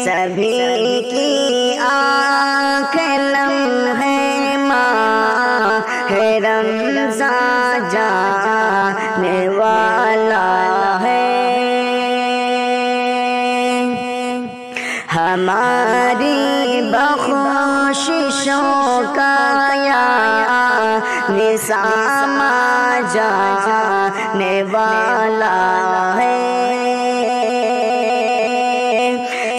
سبھی کی آنکھ نم ہے ماہ رمضان جانے والا ہے، ہماری بخششوں کا نظام جانے والا ہے،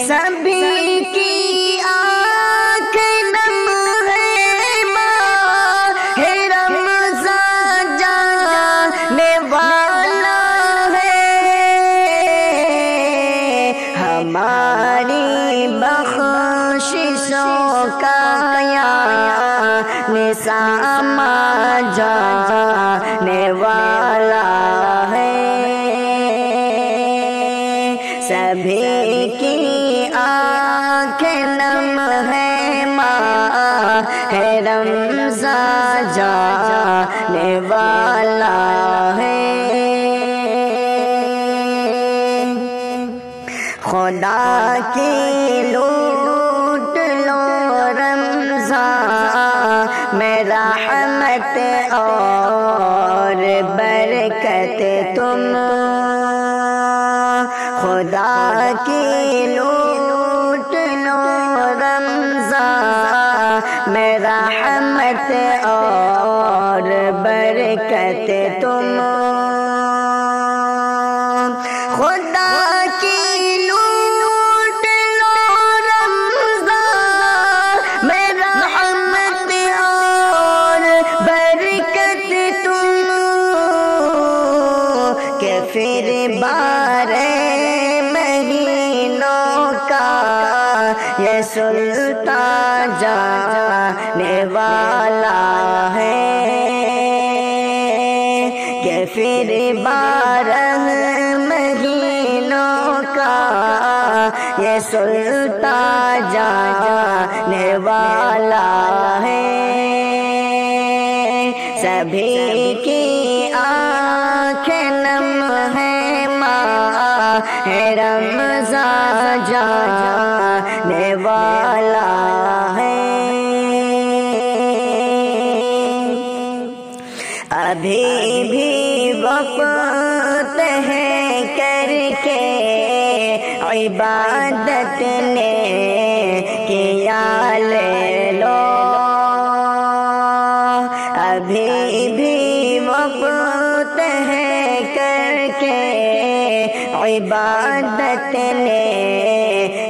سبھی کی آنکھ نم ہے ماہ رمضان جانے والا ہے، ہماری بخششوں کا نظام جانے والا ہے، سبھی کی آنکھ نم ہے ماہ رمضان جانے والا ہے، خدا کی لوٹ لو رمضان میں رحمت اور برکت تم، خدا کی لوٹ لو رمضان میں رحمت اور برکت تم، خدا کی لوٹ لو رمضان میں رحمت اور برکت تم، کہ پھر بارہ مہینوں کا یہ سلطان جانے والا ہے، کہ پھر 12 مہینوں کا یہ سلطان جانے والا ہے، سبھی کی آنکھ نم ہے ماہ رمضان جانے والا ہے، ابھی بھی وقت ہے کر کے عبادت نے کیا لے لو، ابھی بھی وقت ہے کر کے عبادت نے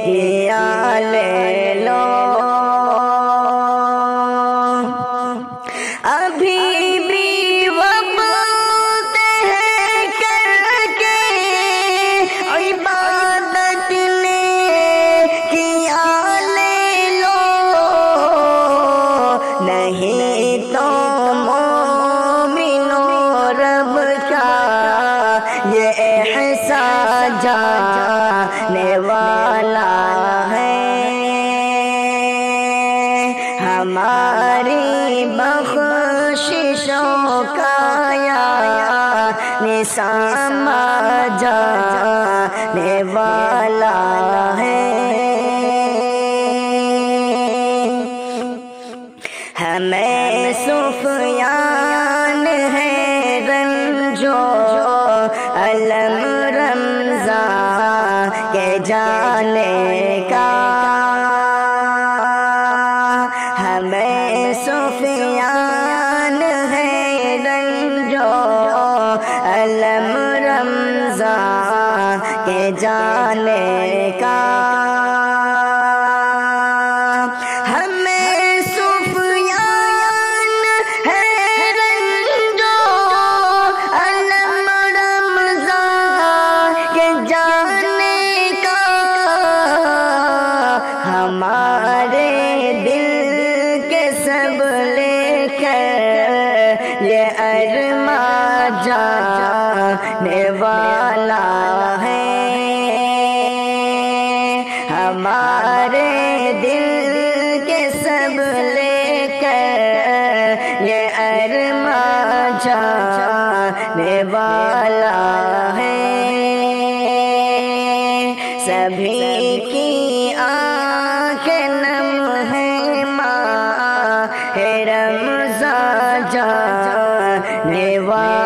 کیا لے لو، ابھی بھی وقت ہے کر کے عبادت نے کیا لے لو، نہیں تو مومنوں رب کا یہ احسان جانے والا ہے، ہماری بخششوں کا نظام جانے والا ہے، ہمیں سفیان ہے رنجو علم رمضان کے جانے کا، ہمیں سفیان ہے رنجو علم رمضان کے جانے کا، ہمیں سفیان ہے رنجو علم رمضان کے جانے کا، ہمارے دل کے سب لے کر یہ ارمان جانے والا ہے، ہمارے دل کے سب لے کر یہ ارمان جانے والا ہے، سبھی کی ہے رمضان جانے والا